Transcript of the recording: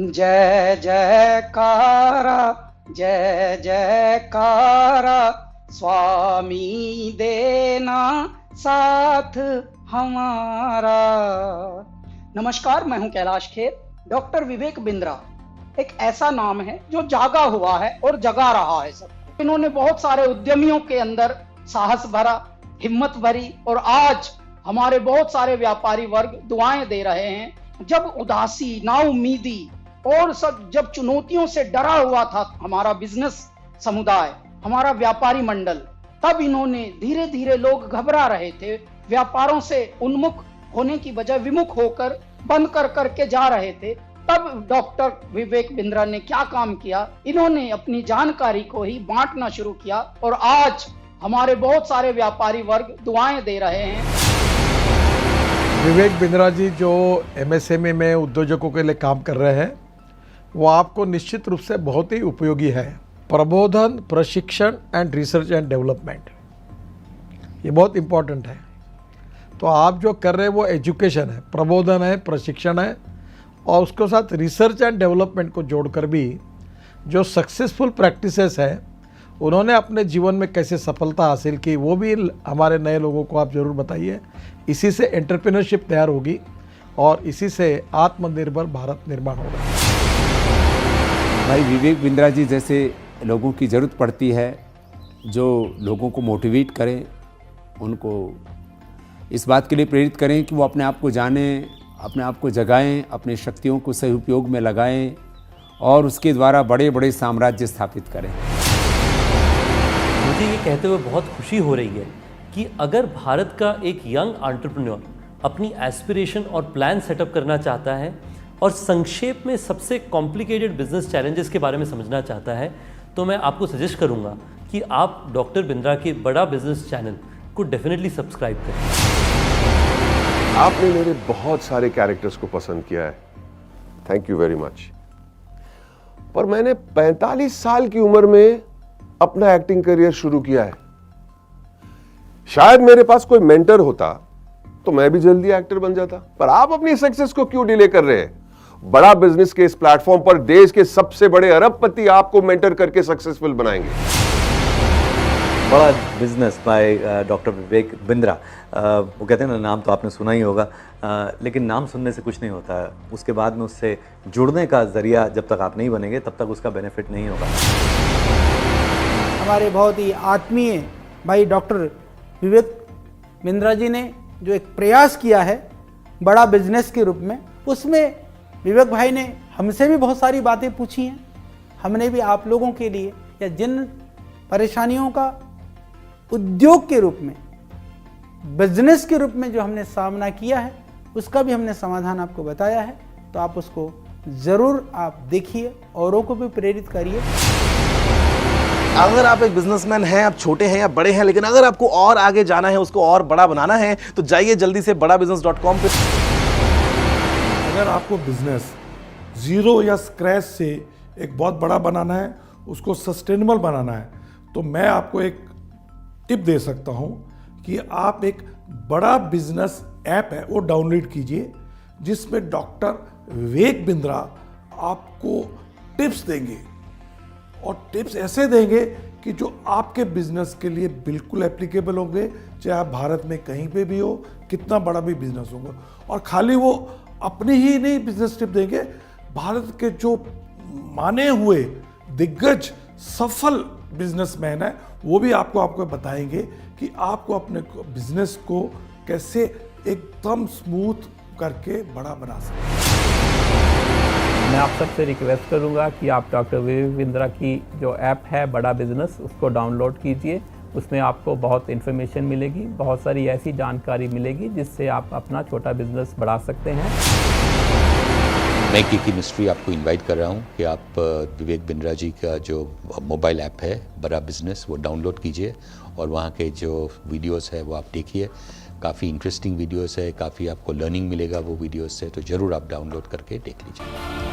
जय जयकारा, जय जयकारा, स्वामी देना साथ हमारा। नमस्कार, मैं हूं कैलाश खेर। डॉक्टर विवेक बिंद्रा एक ऐसा नाम है जो जागा हुआ है और जगा रहा है सबको। इन्होंने बहुत सारे उद्यमियों के अंदर साहस भरा, हिम्मत भरी, और आज हमारे बहुत सारे व्यापारी वर्ग दुआएं दे रहे हैं। जब उदासी, नाउमीदी और सब जब चुनौतियों से डरा हुआ था हमारा बिजनेस समुदाय, हमारा व्यापारी मंडल, तब इन्होंने धीरे धीरे, लोग घबरा रहे थे, व्यापारों से उन्मुख होने की बजाय विमुख होकर बंद कर करके जा रहे थे, तब डॉक्टर विवेक बिंद्रा ने क्या काम किया, इन्होंने अपनी जानकारी को ही बांटना शुरू किया और आज हमारे बहुत सारे व्यापारी वर्ग दुआएं दे रहे हैं। विवेक बिंद्रा जी जो एमएसएमई में उद्योजकों के लिए काम कर रहे हैं, वो आपको निश्चित रूप से बहुत ही उपयोगी है। प्रबोधन, प्रशिक्षण एंड रिसर्च एंड डेवलपमेंट, ये बहुत इम्पोर्टेंट है। तो आप जो कर रहे हैं वो एजुकेशन है, प्रबोधन है, प्रशिक्षण है, और उसके साथ रिसर्च एंड डेवलपमेंट को जोड़कर भी जो सक्सेसफुल प्रैक्टिसेस है, उन्होंने अपने जीवन में कैसे सफलता हासिल की, वो भी हमारे नए लोगों को आप ज़रूर बताइए। इसी से एंटरप्रेन्योरशिप तैयार होगी और इसी से आत्मनिर्भर भारत निर्माण होगा। भाई विवेक बिंद्रा जी जैसे लोगों की ज़रूरत पड़ती है, जो लोगों को मोटिवेट करें, उनको इस बात के लिए प्रेरित करें कि वो अपने आप को जानें, अपने आप को जगाएं, अपने शक्तियों को सही उपयोग में लगाएं और उसके द्वारा बड़े बड़े साम्राज्य स्थापित करें। मुझे ये कहते हुए बहुत खुशी हो रही है कि अगर भारत का एक यंग एंटरप्रेन्योर अपनी एस्पिरेशन और प्लान सेटअप करना चाहता है और संक्षेप में सबसे कॉम्प्लिकेटेड बिजनेस चैलेंजेस के बारे में समझना चाहता है, तो मैं आपको सजेस्ट करूंगा कि आप डॉक्टर बिंद्रा के बड़ा बिजनेस चैनल को डेफिनेटली सब्सक्राइब करें। आपने मेरे बहुत सारे कैरेक्टर्स को पसंद किया है, थैंक यू वेरी मच। पर मैंने 45 साल की उम्र में अपना एक्टिंग करियर शुरू किया है। शायद मेरे पास कोई मेंटर होता तो मैं भी जल्दी एक्टर बन जाता। पर आप अपनी सक्सेस को क्यों डिले कर रहे हैं? बड़ा बिजनेस के इस प्लेटफॉर्म पर देश के सबसे बड़े अरबपति आपको मेंटर करके सक्सेसफुल बनाएंगे। बड़ा business by doctor Vivek Bindra. वो कहते हैं ना, नाम तो आपने सुना ही होगा, लेकिन नाम सुनने से कुछ नहीं होता। उसके बाद में उससे जुड़ने का जरिया जब तक आप नहीं बनेंगे तब तक उसका बेनिफिट नहीं होगा। हमारे बहुत ही आत्मीय भाई डॉक्टर विवेक बिंद्रा जी ने जो एक प्रयास किया है बड़ा बिजनेस के रूप में, उसमें विवेक भाई ने हमसे भी बहुत सारी बातें पूछी हैं। हमने भी आप लोगों के लिए, या जिन परेशानियों का उद्योग के रूप में, बिजनेस के रूप में जो हमने सामना किया है, उसका भी हमने समाधान आपको बताया है। तो आप उसको ज़रूर आप देखिए, औरों को भी प्रेरित करिए। अगर आप एक बिजनेसमैन हैं, आप छोटे हैं या बड़े हैं, लेकिन अगर आपको और आगे जाना है, उसको और बड़ा बनाना है, तो जाइए जल्दी से badabusiness.com पे। अगर आपको बिजनेस ज़ीरो या स्क्रैच से एक बहुत बड़ा बनाना है, उसको सस्टेनेबल बनाना है, तो मैं आपको एक टिप दे सकता हूं कि आप एक बड़ा बिजनेस ऐप है वो डाउनलोड कीजिए, जिसमें डॉक्टर विवेक बिंद्रा आपको टिप्स देंगे, और टिप्स ऐसे देंगे कि जो आपके बिजनेस के लिए बिल्कुल एप्लीकेबल होंगे, चाहे आप भारत में कहीं पे भी हो, कितना बड़ा भी बिजनेस होगा। और खाली वो अपनी ही नहीं बिजनेस टिप देंगे, भारत के जो माने हुए दिग्गज सफल बिजनेसमैन है, वो भी आपको बताएंगे कि आपको अपने बिजनेस को कैसे एकदम स्मूथ करके बड़ा बना सकते। मैं आप सबसे रिक्वेस्ट करूंगा कि आप डॉक्टर विवेक बिंद्रा की जो ऐप है बड़ा बिजनेस, उसको डाउनलोड कीजिए। उसमें आपको बहुत इन्फॉर्मेशन मिलेगी, बहुत सारी ऐसी जानकारी मिलेगी जिससे आप अपना छोटा बिजनेस बढ़ा सकते हैं। मैं की मिस्ट्री आपको इनवाइट कर रहा हूं कि आप विवेक बिंद्रा जी का जो मोबाइल ऐप है बड़ा बिजनेस, वो डाउनलोड कीजिए और वहाँ के जो वीडियोस है वो आप देखिए। काफ़ी इंटरेस्टिंग वीडियोस है, काफ़ी आपको लर्निंग मिलेगा वो वीडियोस से, तो ज़रूर आप डाउनलोड करके देख लीजिए।